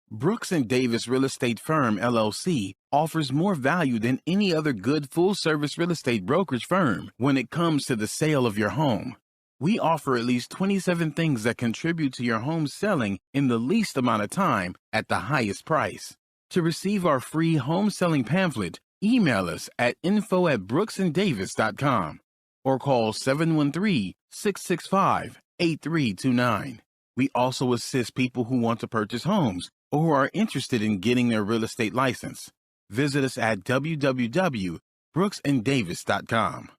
Brooks and Davis Real Estate Firm, LLC, offers more value than any other good full-service real estate brokerage firm when it comes to the sale of your home. We offer at least 27 things that contribute to your home selling in the least amount of time at the highest price. To receive our free home selling pamphlet, email us at info@brooksanddavis.com or call 713-665-8329. We also assist people who want to purchase homes or who are interested in getting their real estate license. Visit us at www.brooksanddavis.com.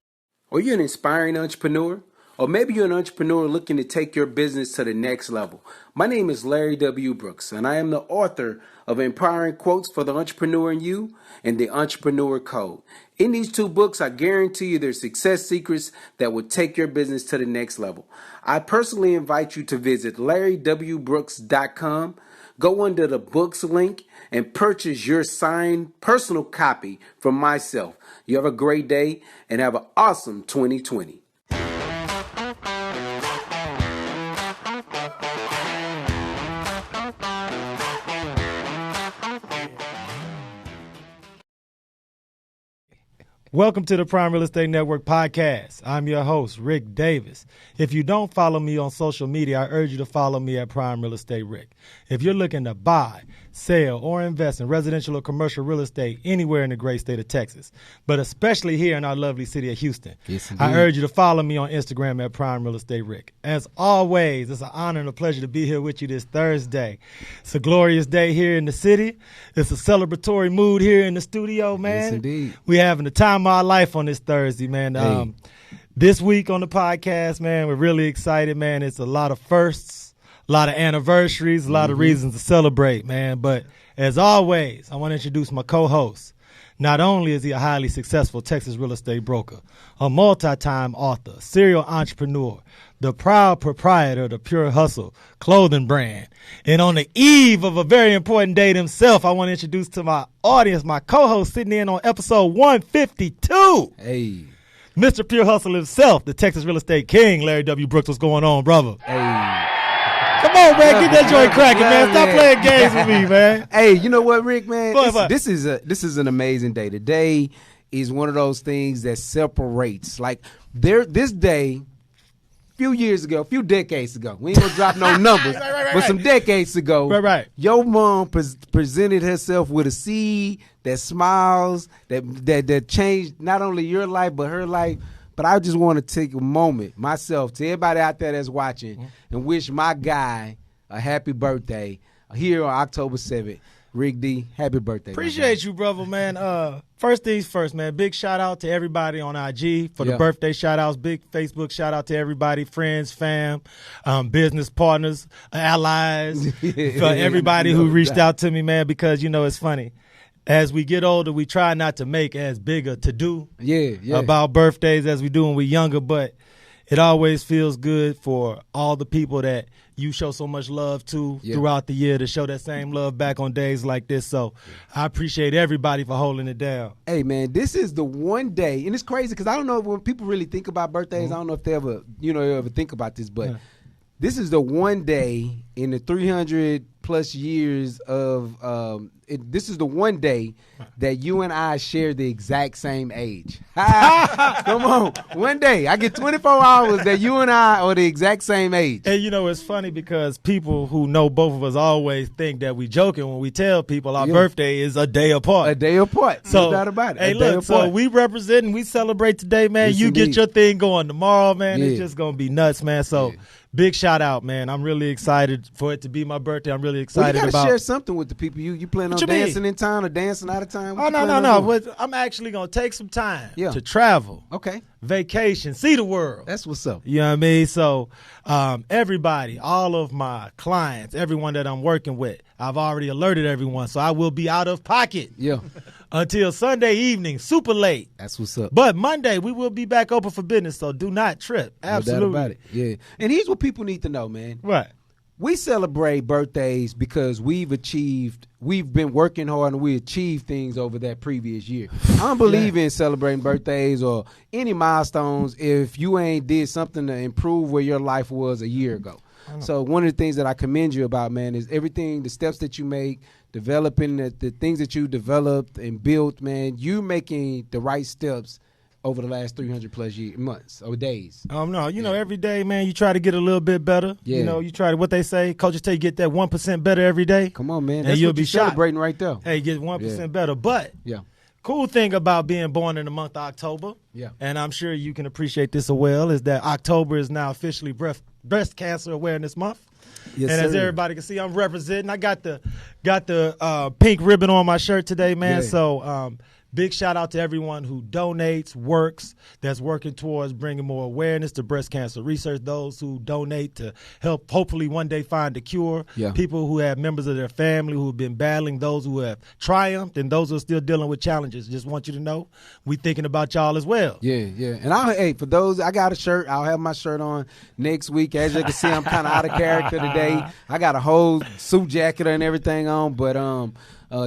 Are you an inspiring entrepreneur? Or maybe you're an entrepreneur looking to take your business to the next level. My name is Larry W. Brooks, and I am the author of Empowering Quotes for the Entrepreneur in You and The Entrepreneur Code. In these two books, I guarantee you there's success secrets that will take your business to the next level. I personally invite you to visit LarryWBrooks.com. Go under the books link and purchase your signed personal copy from myself. You have a great day and have an awesome 2020. Welcome to the Prime Real Estate Network podcast. I'm your host, Rick Davis. If you don't follow me on social media, I urge you to follow me at Prime Real Estate Rick. If you're looking to buy, sell, or invest in residential or commercial real estate anywhere in the great state of Texas, but especially here in our lovely city of Houston, I urge you to follow me on Instagram at Prime Real Estate Rick. As always, it's an honor and a pleasure to be here with you this Thursday. It's a glorious day here in the city. It's a celebratory mood here in the studio, man. Yes, indeed. We're having the time of our life on this Thursday, man. This week on the podcast, man, we're really excited, man. It's a lot of firsts, a lot of anniversaries, a lot of reasons to celebrate, man. But as always, I want to introduce my co-host. Not only is he a highly successful Texas real estate broker, a multi-time author, serial entrepreneur, the proud proprietor of the Pure Hustle clothing brand, and on the eve of a very important date himself, I want to introduce to my audience my co-host sitting in on episode 152. Hey. Mr. Pure Hustle himself, the Texas real estate king, Larry W. Brooks. What's going on, brother? Hey. Come on, man. Get that joint cracking, man. Stop playing games with me, man. Hey, you know what, Rick, man? This is an amazing day. Today is one of those things that separates. Like, this day, few decades ago, we ain't gonna drop no numbers, but some decades ago, your mom presented herself with a seed that smiles, that changed not only your life, but her life. But I just want to take a moment myself to everybody out there that's watching and wish my guy a happy birthday here on October 7th. Rick D, happy birthday. Appreciate you, brother, man. First things first, man. Big shout out to everybody on IG for the birthday shout outs. Big Facebook shout out to everybody, friends, fam, business partners, allies, for everybody who reached out to me, man, because, you know, it's funny. As we get older, we try not to make as big a to-do about birthdays as we do when we're younger, but it always feels good for all the people that you show so much love to throughout the year to show that same love back on days like this. So I appreciate everybody for holding it down. Hey, man, this is the one day, and it's crazy because I don't know when people really think about birthdays. I don't know if they ever think about this, but this is the one day in the 300 plus years of this is the one day that you and I share the exact same age. Come on. One day. I get 24 hours that you and I are the exact same age. And, you know, it's funny because people who know both of us always think that we joking when we tell people our birthday is a day apart. A day apart. So, no doubt about it. Hey, look, so we represent and we celebrate today, man. Yes, you indeed. get your thing going tomorrow, man. It's just going to be nuts, man. So big shout out, man. I'm really excited for it to be my birthday. I'm really excited you about. Share something with the people. You plan on dancing in town or dancing out of town? Oh, no. I'm actually going to take some time to travel. Okay. Vacation, see the world. That's what's up. You know what I mean? So everybody, all of my clients, everyone that I'm working with, I've already alerted everyone. So I will be out of pocket until Sunday evening, super late. That's what's up. But Monday, we will be back open for business, so do not trip. Absolutely. No doubt about it. Yeah. And here's what people need to know, man. Right. We celebrate birthdays because we've been working hard and we achieved things over that previous year. I don't believe in celebrating birthdays or any milestones if you ain't did something to improve where your life was a year ago. So one of the things that I commend you about, man, is everything, the steps that you make, developing the things that you developed and built, man. You making the right steps over the last 300 plus months or days. No, every day, man, you try to get a little bit better. Yeah. You try to, what they say, coaches tell you get that 1% better every day. Come on, man. And That's you'll what be you're celebrating right there. Hey, get 1% better. But cool thing about being born in the month of October, and I'm sure you can appreciate this as well, is that October is now officially Breast Cancer Awareness Month. Yes, and as everybody can see, I'm representing. I got the pink ribbon on my shirt today, man. Yeah. So big shout out to everyone who donates, works, that's working towards bringing more awareness to breast cancer research, those who donate to help hopefully one day find a cure, people who have members of their family who have been battling, those who have triumphed, and those who are still dealing with challenges. Just want you to know we thinking about y'all as well. Yeah. And for those, I got a shirt. I'll have my shirt on next week. As you can see, I'm kind of out of character today. I got a whole suit jacket and everything on, but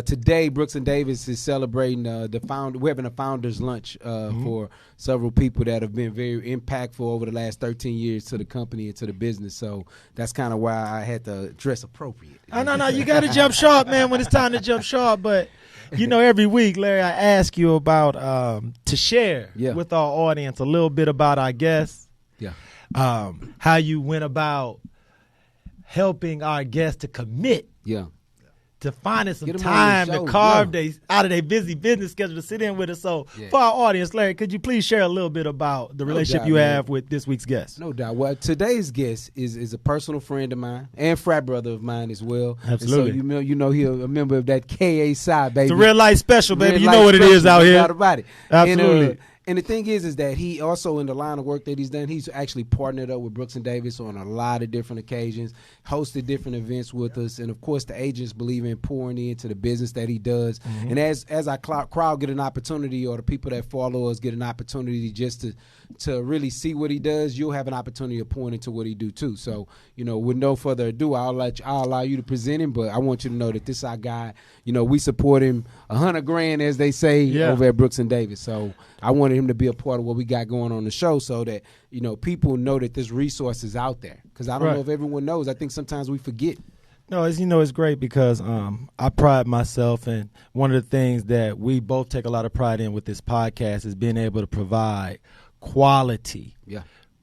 today, Brooks and Davis is celebrating we're having a founders lunch for several people that have been very impactful over the last 13 years to the company and to the business. So that's kind of why I had to dress appropriate. No, you got to jump sharp, man, when it's time to jump sharp. But every week, Larry, I ask you about to share with our audience a little bit about our guests. How you went about helping our guests to commit. To finding some time to carve out of their busy business schedule to sit in with us. So for our audience, Larry, could you please share a little bit about the relationship you have with this week's guest? No doubt. Well, today's guest is a personal friend of mine and frat brother of mine as well. Absolutely. And so he's a member of that KA side, baby. It's a red light special, baby. You know what it is out here. No doubt about it. Absolutely. And the thing is that he also, in the line of work that he's done, he's actually partnered up with Brooks and Davis on a lot of different occasions, hosted different events with us, and of course the agents believe in pouring into the business that he does. And as our crowd get an opportunity, or the people that follow us get an opportunity just to really see what he does, you'll have an opportunity to point into what he do too. So, with no further ado, I'll allow you to present him, but I want you to know that this is our guy. We support him $100,000, as they say, over at Brooks and Davis. So I wanted him to be a part of what we got going on the show, so that people know that this resource is out there. Because I don't know if everyone knows. I think sometimes we forget. No, it's great because I pride myself, and one of the things that we both take a lot of pride in with this podcast is being able to provide quality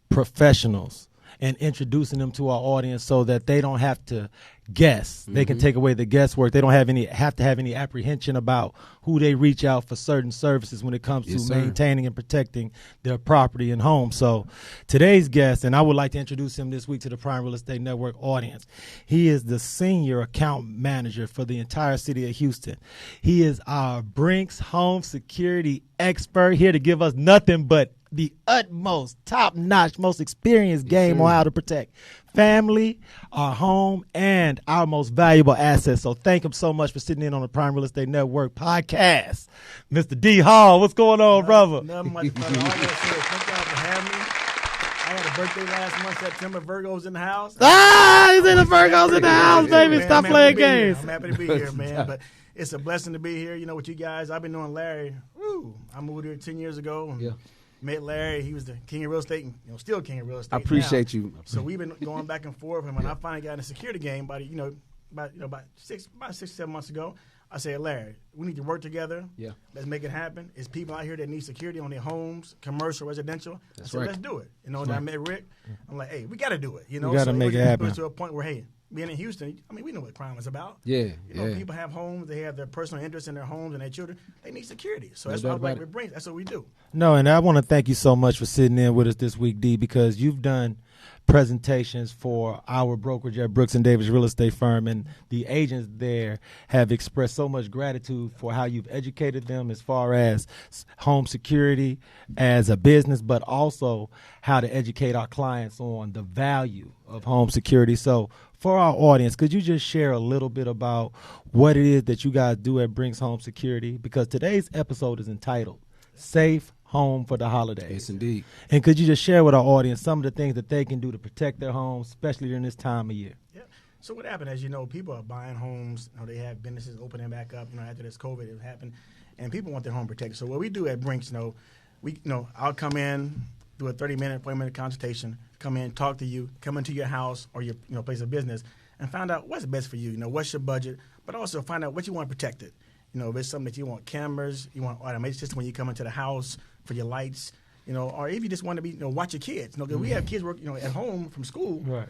professionals and introducing them to our audience so that they don't have to guess. They can take away the guesswork. They don't have to have any apprehension about who they reach out for certain services when it comes to maintaining and protecting their property and home. So today's guest, and I would like to introduce him this week to the Prime Real Estate Network audience. He is the senior account manager for the entire city of Houston. He is our Brinks home security expert, here to give us nothing but the utmost, top-notch, most experienced game on how to protect family, our home, and our most valuable assets. So thank him so much for sitting in on the Prime Real Estate Network podcast. Mr. D.Hall, what's going on, brother? Nothing much, brother. All that said, thank y'all for having me. I had a birthday last month, September. Virgo's in the house. He's in the Virgo's in the house, baby. Man, Stop playing games. I'm happy to be here, man. But it's a blessing to be here, with you guys. I've been knowing Larry. I moved here 10 years ago. And met Larry. He was the king of real estate, and still king of real estate. I appreciate you. So we've been going back and forth. And when I finally got in the security game, about 6-7 months ago, I said, Larry, we need to work together. Let's make it happen. It's people out here that need security on their homes, commercial, residential. I said, let's do it. And I met Rick. I'm like, hey, we got to do it. We got to make it happen. To a point where, hey, being in Houston, we know what crime is about. People have homes. They have their personal interests in their homes and their children. They need security. So that's what we bring. That's what we do. No, and I want to thank you so much for sitting in with us this week, D, because you've done presentations for our brokerage at Brooks and Davis Real Estate Firm, and the agents there have expressed so much gratitude for how you've educated them as far as home security as a business, but also how to educate our clients on the value of home security. So for our audience, could you just share a little bit about what it is that you guys do at Brinks Home Security? Because today's episode is entitled Safe Home for the Holidays. Yes, indeed. And could you just share with our audience some of the things that they can do to protect their homes, especially during this time of year? Yeah. So what happened, as you know, people are buying homes. They have businesses opening back up. After this COVID, it happened, and people want their home protected. So what we do at Brinks, I'll come in do a 30-minute, 40-minute consultation, come in, talk to you, come into your house or your place of business, and find out what's best for you. What's your budget, but also find out what you want protected. If it's something that you want cameras, you want automation system when you come into the house for your lights, or if you just want to be, watch your kids. Because we have kids work, at home from school. Right.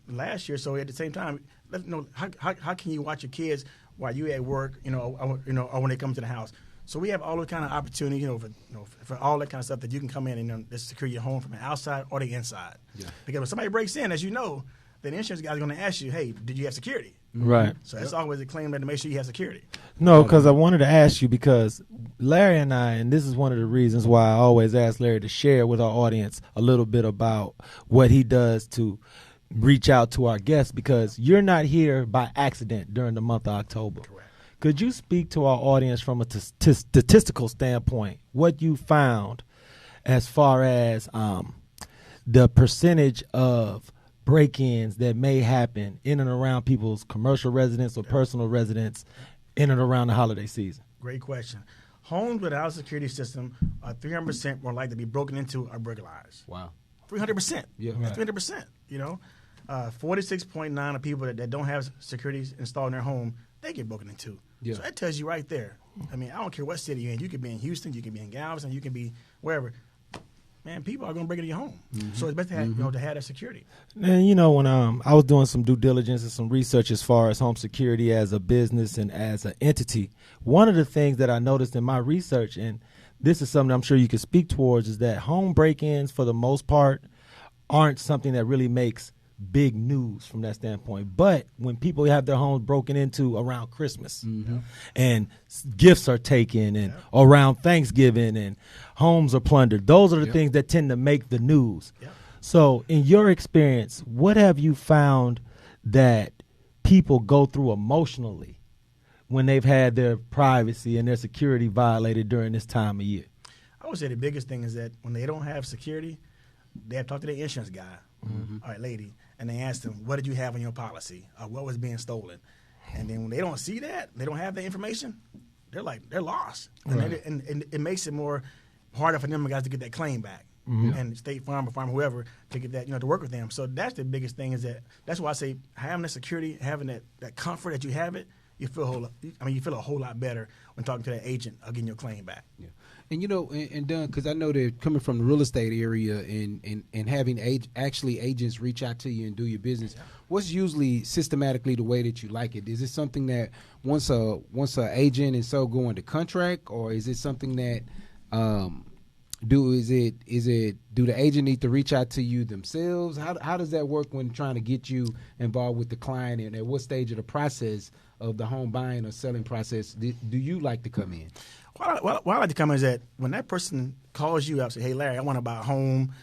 Last year. So at the same time, how can you watch your kids while you at work, or when they come to the house. So we have all those kind of opportunities, for all that kind of stuff that you can come in and secure your home from the outside or the inside. Yeah. Because when somebody breaks in, as you know, then the insurance guy is going to ask you, hey, did you have security? Right. So that's always a claim that to make sure you have security. No, because I wanted to ask you, because Larry and I, and this is one of the reasons why I always ask Larry to share with our audience a little bit about what he does to reach out to our guests, because you're not here by accident during the month of October. Correct. Could you speak to our audience from a statistical standpoint, what you found as far as the percentage of break-ins that may happen in and around people's commercial residence or personal residence in and around the holiday season? Great question. Homes without a security system are 300% more likely to be broken into or burglarized. Wow. 300%. Yeah. That's 300%. 46.9 of people that don't have security installed in their home, they get broken into. Yeah. So that tells you right there. I don't care what city you're in. You could be in Houston, you could be in Galveston, you can be wherever. Man, people are going to break into your home. Mm-hmm. So it's best to have, to have that security. And, when I was doing some due diligence and some research as far as home security as a business and as an entity, one of the things that I noticed in my research, and this is something I'm sure you could speak towards, is that home break-ins, for the most part, aren't something that really makes big news from that standpoint. But when people have their homes broken into around Christmas and gifts are taken and around Thanksgiving and homes are plundered, those are the things that tend to make the news. So in your experience, what have you found that people go through emotionally when they've had their privacy and their security violated during this time of year? I would say the biggest thing is that when they don't have security, they have to talk to their insurance guy. All right, lady, and they ask them, what did you have on your policy? What was being stolen? And then when they don't see that, they don't have the information, they're lost. Right. And it makes it more harder for them guys to get that claim back. And State Farm or Farm, whoever, to get that, to work with them. So that's the biggest thing, is that's why I say having the security, having that comfort that you have it, you feel a whole lot better when talking to that agent or getting your claim back. Yeah. And and Dunn, because I know that coming from the real estate area and having agents reach out to you and do your business, what's usually systematically the way that you like it? Is it something that once a agent is so go into contract, or is it something that do the agent need to reach out to you themselves? How does that work when trying to get you involved with the client, and at what stage of the process of the home buying or selling process do you like to come in? What I like to come in is that when that person calls you up, say, hey, Larry, I want to buy a home.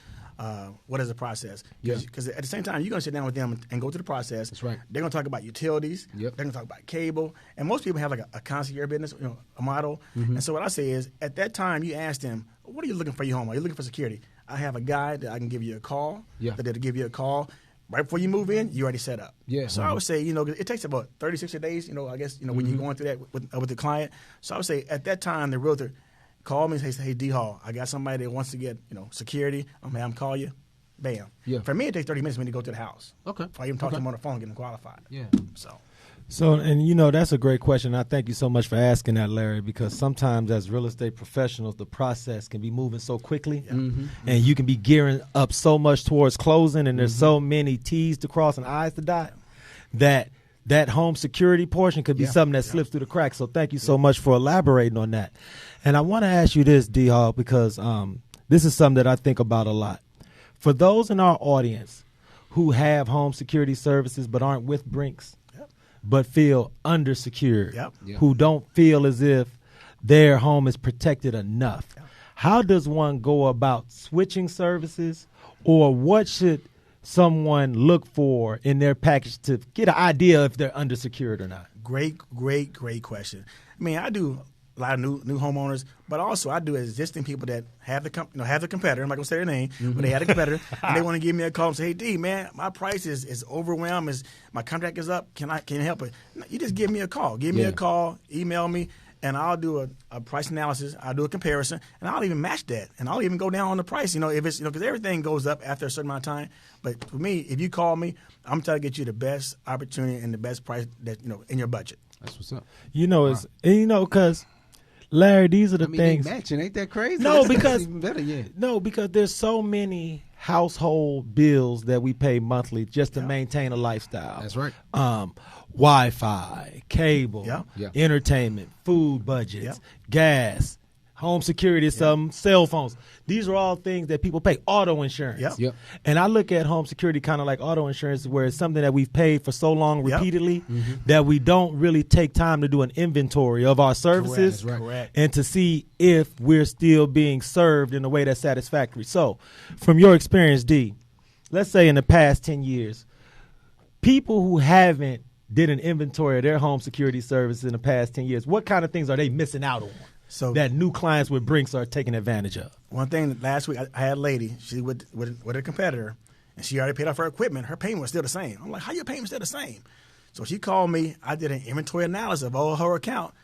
What is the process? Because at the same time, you're going to sit down with them and go through the process. That's right. They're going to talk about utilities. They're going to talk about cable. And most people have like a concierge business, a model. And so what I say is, at that time, you ask them, what are you looking for your home? Are you looking for security? I have a guy that I can give you a call. That they'll give you a call. Right before you move in, you already set up. So I would say, it takes about 30, 60 days, I guess, when you're going through that with the client. So I would say at that time, the realtor call me and say, hey, D.Hall, I got somebody that wants to get, security. I'm going to call you. Bam. For me, it takes 30 minutes for me to go to the house. Okay. Or even talk to them on the phone, get them qualified. So, and that's a great question. I thank you so much for asking that, Larry, because sometimes as real estate professionals, the process can be moving so quickly, and you can be gearing up so much towards closing, and there's so many T's to cross and I's to dot, that home security portion could be something that slips through the cracks. So thank you so much for elaborating on that. And I want to ask you this, D.Hall, because this is something that I think about a lot. For those in our audience who have home security services but aren't with Brinks, but feel undersecured, who don't feel as if their home is protected enough. How does one go about switching services, or what should someone look for in their package to get an idea if they're undersecured or not? Great question. I do a lot of new homeowners, but also I do existing people that have have the competitor. I'm not gonna say their name, but they had a competitor, and they want to give me a call and say, "Hey, D, man, my price is overwhelmed. My contract is up. Can you help it?" No, you just give me a call. Give me a call. Email me, and I'll do a price analysis. I'll do a comparison, and I'll even match that, and I'll even go down on the price. If it's because everything goes up after a certain amount of time. But for me, if you call me, I'm trying to get you the best opportunity and the best price that in your budget. That's what's up. It's because Larry, these are the things. They matching, ain't that crazy? No, That's because even better yet. No, because there's so many household bills that we pay monthly just to maintain a lifestyle. That's right. Wi-Fi, cable, entertainment, food budgets, gas, home security, cell phones. These are all things that people pay. Auto insurance. Yep. And I look at home security kind of like auto insurance, where it's something that we've paid for so long repeatedly that we don't really take time to do an inventory of our services and to see if we're still being served in a way that's satisfactory. So from your experience, D, let's say in the past 10 years, people who haven't did an inventory of their home security services in the past 10 years, what kind of things are they missing out on? So that new clients with Brinks are taking advantage of. One thing, last week I had a lady, she with a competitor, and she already paid off her equipment. Her payment was still the same. I'm like, how your payment still the same? So she called me. I did an inventory analysis of all her account.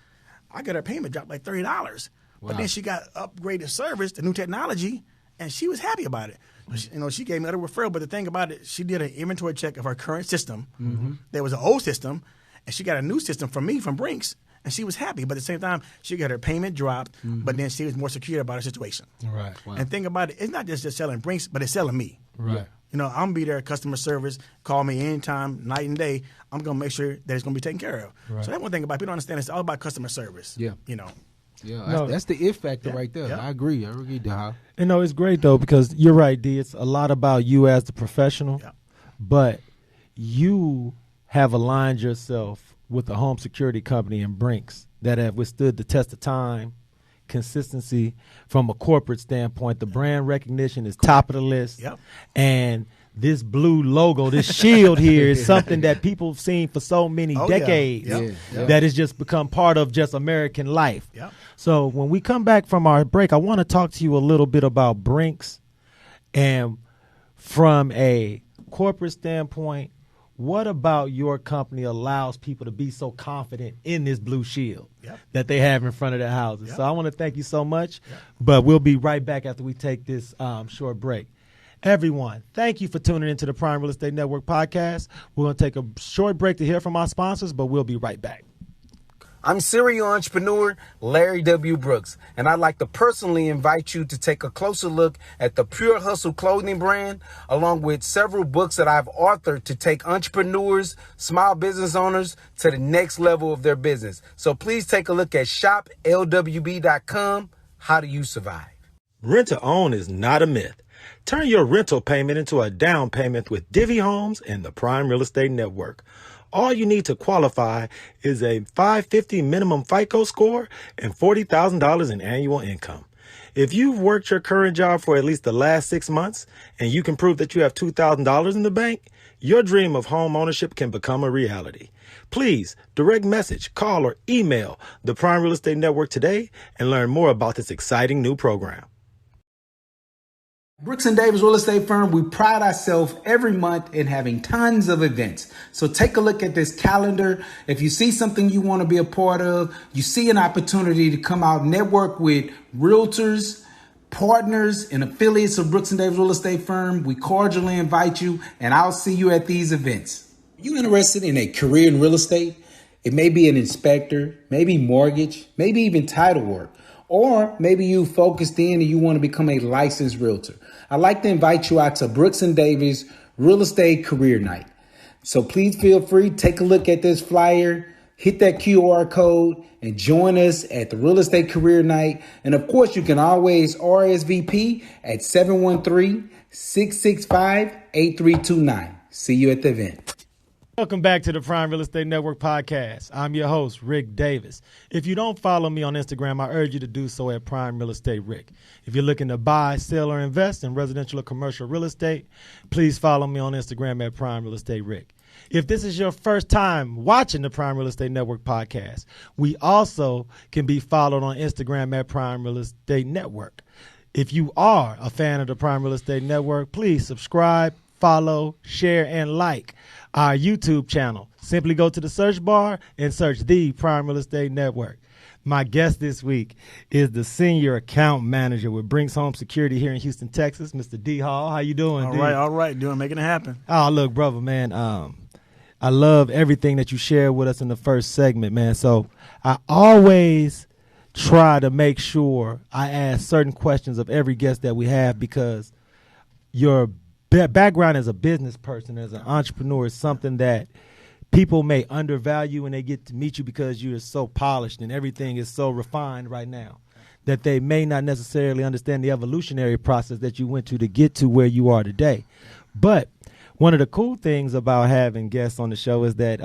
I got her payment dropped like $30. Wow. But then she got upgraded service, the new technology, and she was happy about it. She gave me another referral. But the thing about it, she did an inventory check of her current system. There was an old system, and she got a new system from me, from Brinks. And she was happy, but at the same time, she got her payment dropped, but then she was more secure about her situation. Right. Wow. And think about it, it's not just selling Brinks, but it's selling me. Right. I'm going to be there, customer service, call me anytime, night and day. I'm going to make sure that it's going to be taken care of. Right. So that's one thing about it. People don't understand it's all about customer service. Yeah. Yeah, that's the if factor right there. Yeah. I agree, D.Hall. It's great, though, because you're right, D. It's a lot about you as the professional, but you have aligned yourself with a home security company in Brinks that have withstood the test of time, consistency from a corporate standpoint. The brand recognition is top of the list. And this blue logo, this shield here is something that people have seen for so many decades that has just become part of just American life. So when we come back from our break, I want to talk to you a little bit about Brinks, and from a corporate standpoint, what about your company allows people to be so confident in this blue shield that they have in front of their houses? So I want to thank you so much, but we'll be right back after we take this short break. Everyone, thank you for tuning into the Prime Real Estate Network podcast. We're going to take a short break to hear from our sponsors, but we'll be right back. I'm serial entrepreneur Larry W. Brooks, and I'd like to personally invite you to take a closer look at the Pure Hustle clothing brand, along with several books that I've authored to take entrepreneurs, small business owners to the next level of their business. So please take a look at shoplwb.com. How do you survive? Rent to own is not a myth. Turn your rental payment into a down payment with Divvy Homes and the Prime Real Estate Network. All you need to qualify is a 550 minimum FICO score and $40,000 in annual income. If you've worked your current job for at least the last 6 months and you can prove that you have $2,000 in the bank, your dream of home ownership can become a reality. Please direct message, call, or email the Prime Real Estate Network today and learn more about this exciting new program. Brooks and Davis Real Estate Firm, we pride ourselves every month in having tons of events. So take a look at this calendar. If you see something you want to be a part of, you see an opportunity to come out and network with realtors, partners, and affiliates of Brooks and Davis Real Estate Firm, we cordially invite you, and I'll see you at these events. Are you interested in a career in real estate? It may be an inspector, maybe mortgage, maybe even title work. Or maybe you focused in and you want to become a licensed realtor. I'd like to invite you out to Brooks and Davis Real Estate Career Night. So please feel free, take a look at this flyer, hit that QR code, and join us at the Real Estate Career Night. And of course, you can always RSVP at 713-665-8329. See you at the event. Welcome back to the Prime Real Estate Network podcast. I'm your host, Rick Davis. If you don't follow me on Instagram, I urge you to do so at Prime Real Estate Rick. If you're looking to buy, sell, or invest in residential or commercial real estate, please follow me on Instagram at Prime Real Estate Rick. If this is your first time watching the Prime Real Estate Network podcast, we also can be followed on Instagram at Prime Real Estate Network. If you are a fan of the Prime Real Estate Network, please subscribe, follow, share, and like our YouTube channel. Simply go to the search bar and search the Prime Real Estate Network. My guest this week is the senior account manager with Brinks Home Security here in Houston, Texas, Mr. D.Hall. How you doing, All D? right. Making it happen. Oh, look, brother, man, I love everything that you shared with us in the first segment, man. So I always try to make sure I ask certain questions of every guest that we have, because your background as a business person, as an entrepreneur, is something that people may undervalue when they get to meet you, because you are so polished and everything is so refined right now that they may not necessarily understand the evolutionary process that you went to get to where you are today. But one of the cool things about having guests on the show is that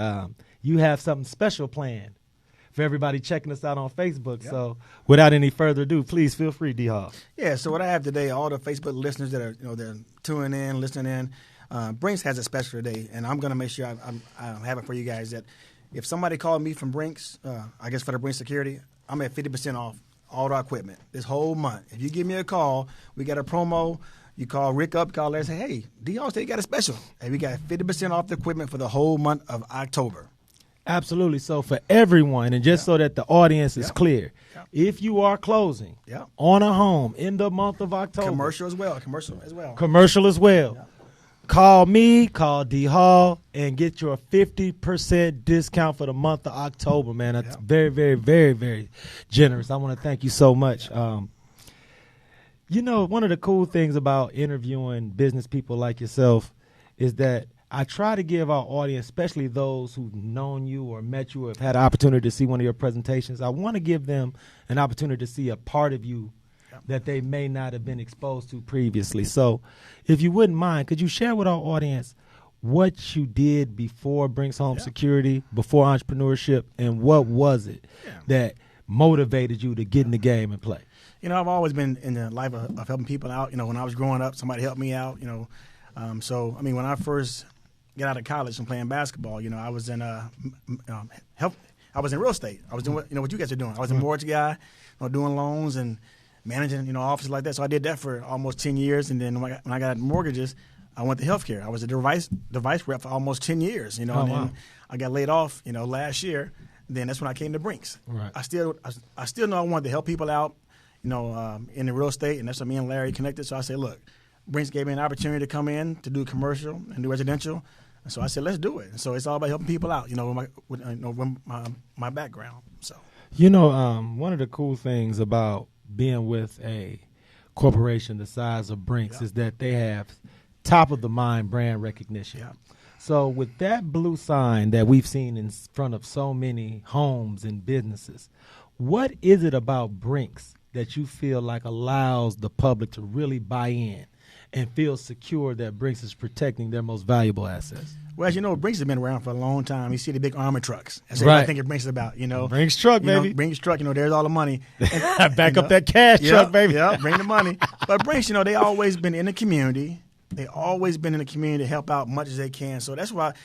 you have something special planned for everybody checking us out on Facebook. Yep. So without any further ado, please feel free, D.Hall. Yeah, so what I have today, all the Facebook listeners that are they're tuning in, listening in, Brinks has a special today, and I'm going to make sure I have it for you guys, that if somebody called me from Brinks, I guess for the Brinks Security, I'm at 50% off all our equipment this whole month. If you give me a call, we got a promo. You call Rick up, call Larry, and say, hey, D.Hall said you got a special. And we got 50% off the equipment for the whole month of October. Absolutely. So for everyone, and just so that the audience is clear, if you are closing on a home in the month of October. Commercial as well. Call me, call D.Hall, and get your 50% discount for the month of October, man. That's very, very, very, very generous. I want to thank you so much. One of the cool things about interviewing business people like yourself is that I try to give our audience, especially those who've known you or met you or have had an opportunity to see one of your presentations, I want to give them an opportunity to see a part of you that they may not have been exposed to previously. So if you wouldn't mind, could you share with our audience what you did before Brinks Home Security, before entrepreneurship, and what was it that motivated you to get in the game and play? I've always been in the life of helping people out. When I was growing up, somebody helped me out, So, when I first got out of college and playing basketball, I was in health. I was in real estate. I was doing what you guys are doing. I was a mortgage guy, doing loans and managing offices like that. So I did that for almost 10 years. And then when I got mortgages, I went to healthcare. I was a device rep for almost 10 years. And then I got laid off, last year. Then that's when I came to Brinks. Right. I still know I wanted to help people out, in the real estate, and that's what me and Larry connected. So I said, look, Brinks gave me an opportunity to come in to do commercial and do residential. And so I said, let's do it. And so it's all about helping people out, with my background. So one of the cool things about being with a corporation the size of Brinks is that they have top of the mind brand recognition. Yeah. So with that blue sign that we've seen in front of so many homes and businesses, what is it about Brinks that you feel like allows the public to really buy in and feel secure that Brinks is protecting their most valuable assets? Well, as you know, Brinks has been around for a long time. You see the big armor trucks. That's what I think it Brinks is about, Brinks truck, baby. Brinks truck, there's all the money. Back up that cash truck, baby. Yeah, bring the money. But Brinks, they always been in the community. They always been in the community to help out much as they can. So that's what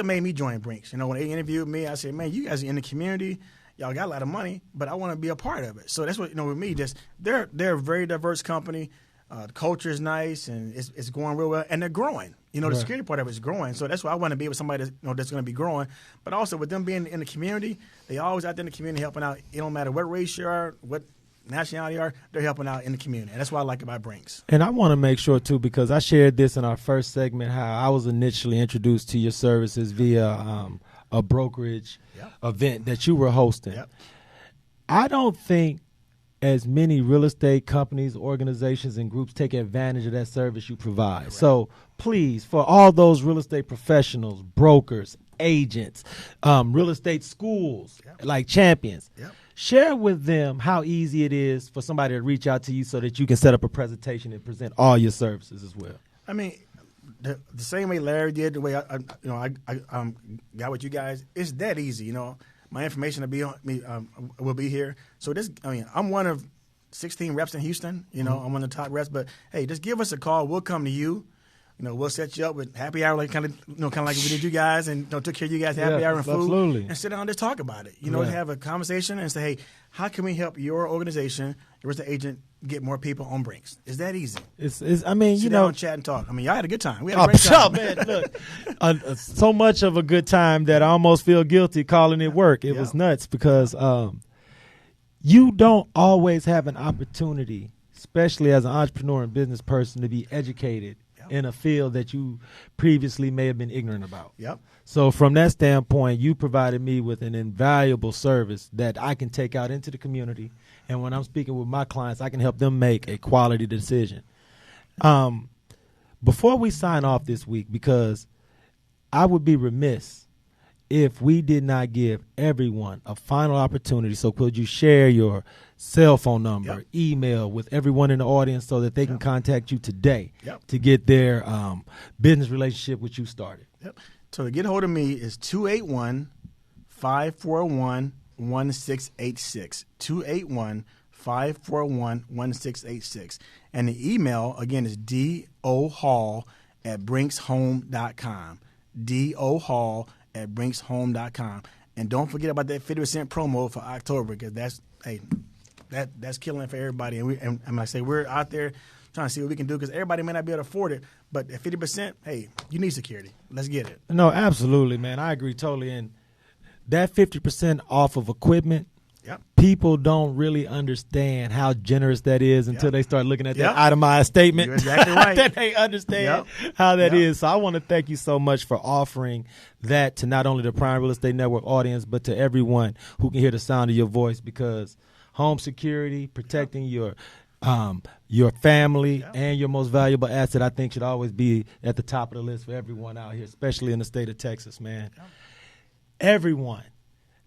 made me join Brinks. When they interviewed me, I said, man, you guys are in the community. Y'all got a lot of money, but I want to be a part of it. So that's what, with me, they're a very diverse company. The culture is nice, and it's going real well, and they're growing. The security part of it is growing. So that's why I want to be with somebody that's going to be growing. But also with them being in the community, they always out there in the community helping out. It don't matter what race you are, what nationality you are, they're helping out in the community. And that's what I like about Brinks. And I want to make sure, too, because I shared this in our first segment, how I was initially introduced to your services via a brokerage event that you were hosting. Yep. I don't think as many real estate companies, organizations, and groups take advantage of that service you provide. Right. So please, for all those real estate professionals, brokers, agents, real estate schools like Champions, share with them how easy it is for somebody to reach out to you so that you can set up a presentation and present all your services as well. The same way Larry did, the way I got with you guys, it's that easy. My information will be here. So I'm one of 16 reps in Houston. I'm one of the top reps. But hey, just give us a call. We'll come to you. We'll set you up with happy hour, like kind of like we did you guys, and took care of you guys happy hour and food, absolutely. And sit down and just talk about it. Have a conversation and say, hey, how can we help your organization, your real estate agent, get more people on Brinks? It's that easy. Sit down, chat, and talk. Y'all had a good time. We had a great time. Man, look, so much of a good time that I almost feel guilty calling it work. It was nuts because you don't always have an opportunity, especially as an entrepreneur and business person, to be educated in a field that you previously may have been ignorant about. Yep. So from that standpoint, you provided me with an invaluable service that I can take out into the community. And when I'm speaking with my clients, I can help them make a quality decision. Before we sign off this week, because I would be remiss if we did not give everyone a final opportunity. So could you share your cell phone number, email with everyone in the audience so that they can contact you today to get their business relationship with you started? Yep. So to get a hold of me is 281-541-1686. 281-541-1686. And the email, again, is D.Hall@BrinksHome.com. D.Hall@BrinksHome.com. And don't forget about that 50% promo for October, because that's killing for everybody. And like I say, we're out there trying to see what we can do, because everybody may not be able to afford it, but at 50%, hey, you need security. Let's get it. No, absolutely, man. I agree totally. And that 50% off of equipment, people don't really understand how generous that is until they start looking at that itemized statement. You're exactly right. Then they understand how that is. So I want to thank you so much for offering that to not only the Prime Real Estate Network audience, but to everyone who can hear the sound of your voice, because home security, protecting your family and your most valuable asset, I think should always be at the top of the list for everyone out here, especially in the state of Texas, man. Everyone.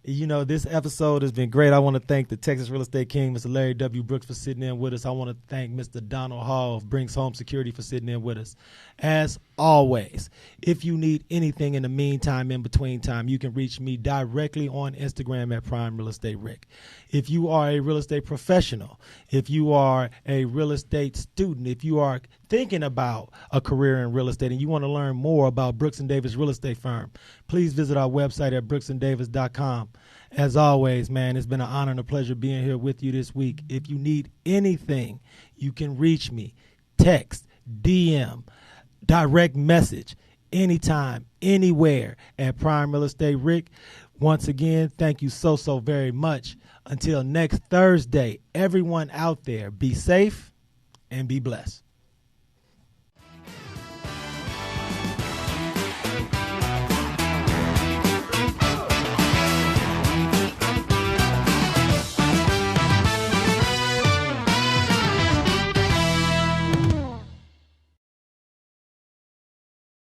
You know, this episode has been great. I want to thank the Texas Real Estate King, Mr. Larry W. Brooks, for sitting in with us. I want to thank Mr. D.Hall of Brinks Home Security for sitting in with us. As always, if you need anything in the meantime, in between time, you can reach me directly on Instagram at Prime Real Estate Rick. If you are a real estate professional, if you are a real estate student, if you are thinking about a career in real estate and you want to learn more about Brooks & Davis Real Estate Firm, please visit our website at brooksanddavis.com. As always, man, it's been an honor and a pleasure being here with you this week. If you need anything, you can reach me, text, DM, direct message, anytime, anywhere at Prime Real Estate Rick. Once again, thank you so very much. Until next Thursday, everyone out there, be safe and be blessed.